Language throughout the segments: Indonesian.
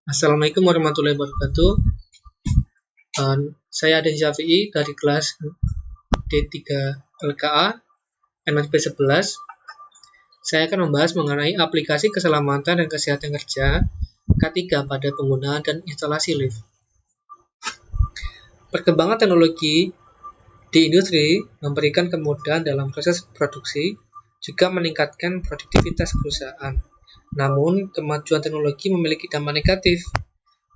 Assalamualaikum warahmatullahi wabarakatuh. Saya Aden Syafi'i dari kelas D3 LKA NMP 11. Saya akan membahas mengenai aplikasi keselamatan dan kesehatan kerja K3 pada penggunaan dan instalasi lift. Perkembangan teknologi di industri memberikan kemudahan dalam proses produksi, juga meningkatkan produktivitas perusahaan. Namun, kemajuan teknologi memiliki dampak negatif.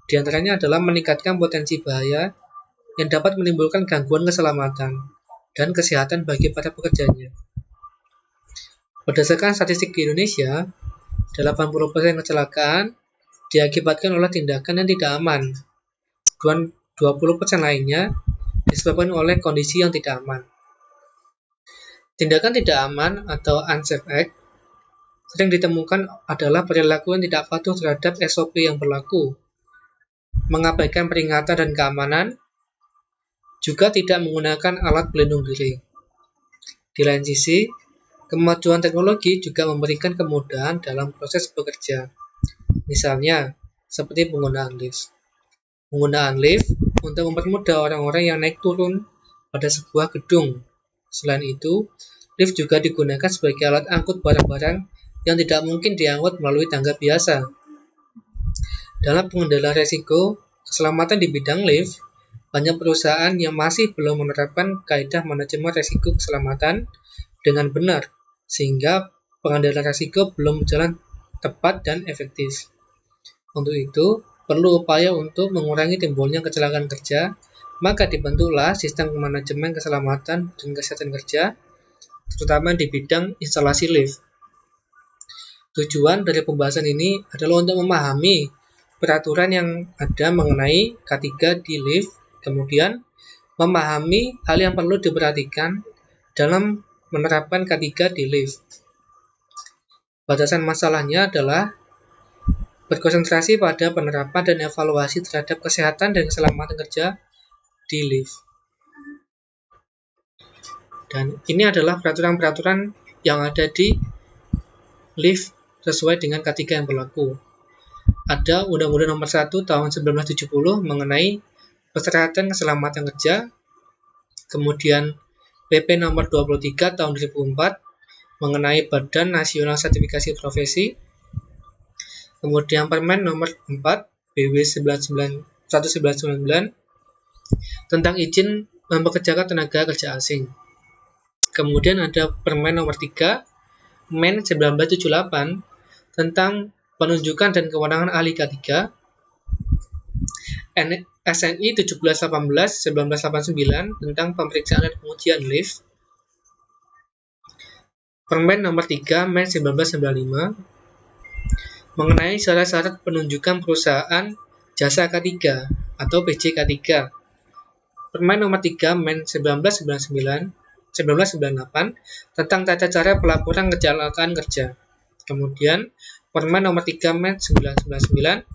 Di antaranya adalah meningkatkan potensi bahaya yang dapat menimbulkan gangguan keselamatan dan kesehatan bagi para pekerjanya. Berdasarkan statistik di Indonesia, 80% kecelakaan diakibatkan oleh tindakan yang tidak aman. 20% lainnya disebabkan oleh kondisi yang tidak aman. Tindakan tidak aman atau unsafe act sering ditemukan adalah perilaku yang tidak patuh terhadap SOP yang berlaku, mengabaikan peringatan dan keamanan, juga tidak menggunakan alat pelindung diri. Di lain sisi, kemajuan teknologi juga memberikan kemudahan dalam proses bekerja. Misalnya, seperti penggunaan lift. Penggunaan lift untuk mempermudah orang-orang yang naik turun pada sebuah gedung. Selain itu, lift juga digunakan sebagai alat angkut barang-barang yang tidak mungkin diangkut melalui tangga biasa. Dalam pengendalian resiko keselamatan di bidang lift, banyak perusahaan yang masih belum menerapkan kaidah manajemen resiko keselamatan dengan benar, sehingga pengendalian resiko belum berjalan tepat dan efektif. Untuk itu, perlu upaya untuk mengurangi timbulnya kecelakaan kerja, maka dibentuklah sistem manajemen keselamatan dan kesehatan kerja, terutama di bidang instalasi lift. Tujuan dari pembahasan ini adalah untuk memahami peraturan yang ada mengenai K3 di lift, kemudian memahami hal yang perlu diperhatikan dalam menerapkan K3 di lift. Batasan masalahnya adalah berkonsentrasi pada penerapan dan evaluasi terhadap kesehatan dan keselamatan kerja di lift. Dan ini adalah peraturan-peraturan yang ada di lift sesuai dengan K3 yang berlaku. Ada Undang-Undang Nomor 1 Tahun 1970 mengenai persyaratan keselamatan kerja, kemudian PP Nomor 23 Tahun 2004 mengenai Badan Nasional Sertifikasi Profesi, kemudian Permen Nomor 4 BW 1999 tentang izin mempekerjakan tenaga kerja asing. Kemudian ada Permen Nomor 3 Men 1978 tentang penunjukan dan kewenangan ahli K3, SNI 1718/1989 tentang pemeriksaan dan pengujian lift, Permen Nomor 3 Men 1995 mengenai syarat-syarat penunjukan perusahaan jasa K3 atau PJ-K3, Permen Nomor 3 Men 1998 tentang tata cara pelaporan kecelakaan kerja. Kemudian Permen Nomor 3 Men 1999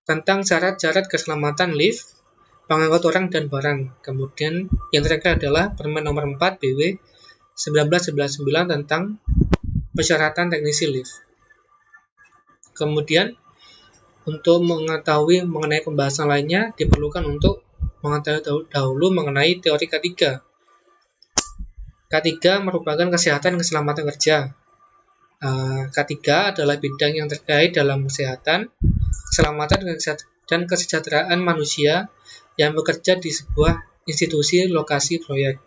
tentang syarat-syarat keselamatan lift, pengangkut orang dan barang. Kemudian yang terakhir adalah Permen Nomor 4 BW 1999 tentang persyaratan teknisi lift. Kemudian untuk mengetahui mengenai pembahasan lainnya diperlukan untuk mengetahui dahulu mengenai teori K3. K3 merupakan kesehatan dan keselamatan kerja. K3 adalah bidang yang terkait dalam kesehatan, keselamatan dan kesejahteraan manusia yang bekerja di sebuah institusi lokasi proyek.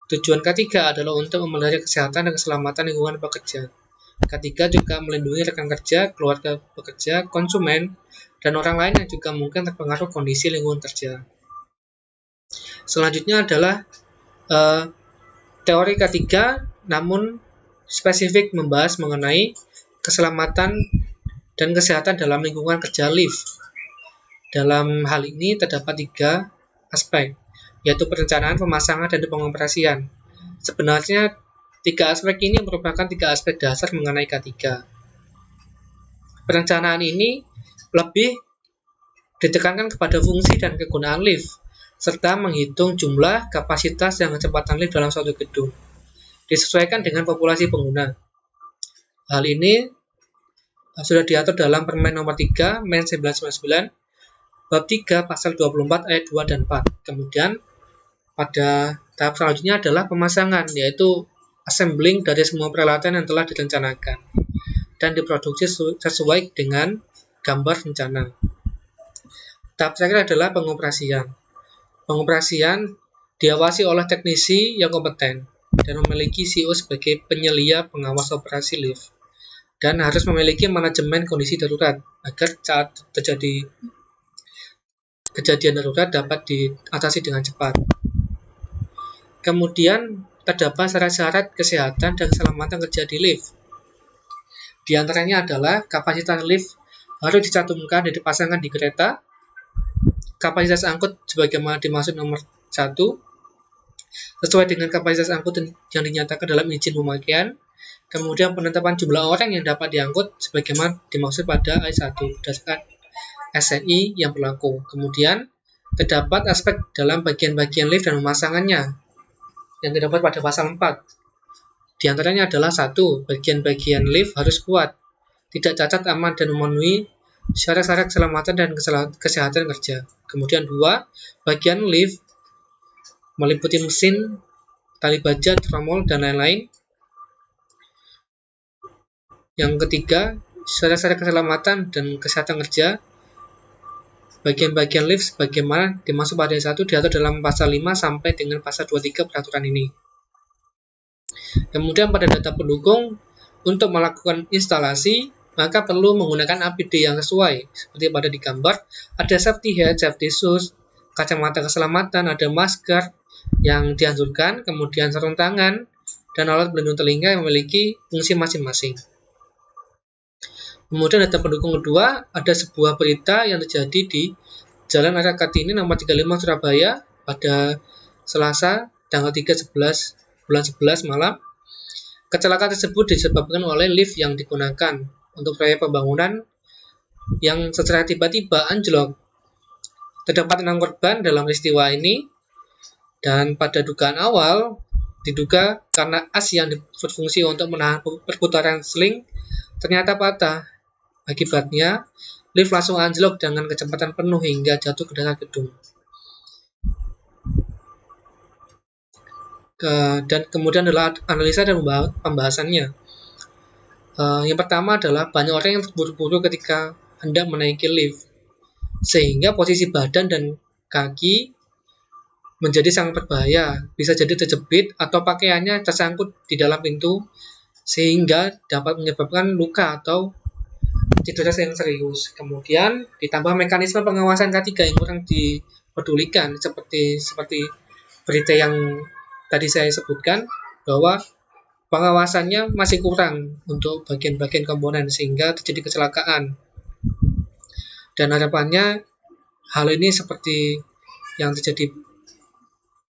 Tujuan K3 adalah untuk memelihara kesehatan dan keselamatan lingkungan pekerja. K3 juga melindungi rekan kerja, keluarga pekerja, konsumen, dan orang lain yang juga mungkin terpengaruh kondisi lingkungan kerja. Selanjutnya adalah teori K3, namun spesifik membahas mengenai keselamatan dan kesehatan dalam lingkungan kerja lift. Dalam hal ini terdapat 3 aspek, yaitu perencanaan, pemasangan, dan pengoperasian. Sebenarnya 3 aspek ini merupakan 3 aspek dasar mengenai K3. Perencanaan ini lebih ditekankan kepada fungsi dan kegunaan lift, serta menghitung jumlah, kapasitas, dan kecepatan lift dalam suatu gedung, disesuaikan dengan populasi pengguna. Hal ini sudah diatur dalam Permen nomor 3, Men 1999, bab 3, pasal 24, ayat 2 dan 4. Kemudian, pada tahap selanjutnya adalah pemasangan, yaitu assembling dari semua peralatan yang telah direncanakan dan diproduksi sesuai dengan gambar rencana. Tahap terakhir adalah pengoperasian. Pengoperasian diawasi oleh teknisi yang kompeten dan memiliki CEO sebagai penyelia pengawas operasi lift, dan harus memiliki manajemen kondisi darurat agar saat terjadi kejadian darurat dapat diatasi dengan cepat. Kemudian terdapat syarat-syarat kesehatan dan keselamatan kerja di lift. Di antaranya adalah kapasitas lift harus dicantumkan dan dipasangkan di kereta, kapasitas angkut sebagaimana dimaksud nomor 1, sesuai dengan kapasitas angkut yang dinyatakan dalam izin pemakaian. Kemudian penetapan jumlah orang yang dapat diangkut sebagaimana dimaksud pada ayat 1 berdasarkan SNI yang berlaku. Kemudian terdapat aspek dalam bagian-bagian lift dan pemasangannya yang terdapat pada pasal 4. Di antaranya adalah 1. Bagian-bagian lift harus kuat, tidak cacat, aman, dan memenuhi syarat-syarat keselamatan dan kesehatan kerja. Kemudian 2. Bagian lift meliputi mesin, tali baja, tromol, dan lain-lain. Yang ketiga, syarat-syarat keselamatan dan kesehatan kerja. Bagian-bagian lift sebagaimana dimaksud pada ayat 1 diatur dalam pasal 5 sampai dengan pasal 23 peraturan ini. Kemudian pada data pendukung, untuk melakukan instalasi, maka perlu menggunakan APD yang sesuai. Seperti pada di gambar, ada safety hat, safety shoes, kacamata keselamatan, ada masker yang dianjurkan, kemudian sarung tangan, dan alat pelindung telinga yang memiliki fungsi masing-masing. Kemudian data pendukung kedua, ada sebuah berita yang terjadi di Jalan Raya Kartini nomor 35 Surabaya pada Selasa tanggal 3 bulan 11 malam. Kecelakaan tersebut disebabkan oleh lift yang digunakan untuk proyek pembangunan yang secara tiba-tiba anjlok. Terdapat 6 korban dalam peristiwa ini, dan pada dugaan awal diduga karena as yang berfungsi untuk menahan perputaran seling ternyata patah. Akibatnya, lift langsung anjlok dengan kecepatan penuh hingga jatuh ke dasar gedung. Dan kemudian adalah analisa dan pembahasannya. Yang pertama adalah banyak orang yang terburu-buru ketika hendak menaiki lift, sehingga posisi badan dan kaki menjadi sangat berbahaya. Bisa jadi terjepit atau pakaiannya tersangkut di dalam pintu, sehingga dapat menyebabkan luka atau cedera yang serius. Kemudian ditambah mekanisme pengawasan K3 yang kurang dipedulikan, seperti berita yang tadi saya sebutkan, bahwa pengawasannya masih kurang untuk bagian-bagian komponen sehingga terjadi kecelakaan. Dan harapannya hal ini seperti yang terjadi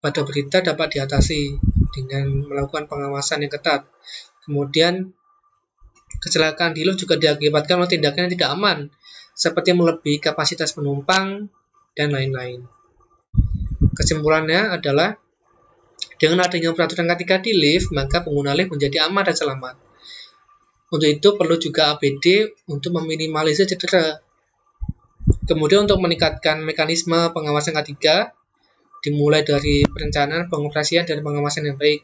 pada berita dapat diatasi dengan melakukan pengawasan yang ketat. Kemudian kecelakaan di lift juga diakibatkan oleh tindakan yang tidak aman, seperti melebihi kapasitas penumpang, dan lain-lain. Kesimpulannya adalah, dengan adanya peraturan K3 di lift, maka pengguna lift menjadi aman dan selamat. Untuk itu perlu juga APD untuk meminimalisir cedera. Kemudian untuk meningkatkan mekanisme pengawasan K3, dimulai dari perencanaan, pengoperasian, dan pengawasan yang baik.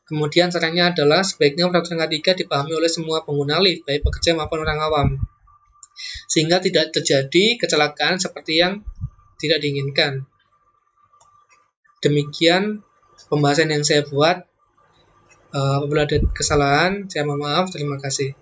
Kemudian sarannya adalah sebaiknya peraturan K3 dipahami oleh semua pengguna lift, baik pekerja maupun orang awam, sehingga tidak terjadi kecelakaan seperti yang tidak diinginkan. Demikian pembahasan yang saya buat. Apabila ada kesalahan, saya mohon maaf. Terima kasih.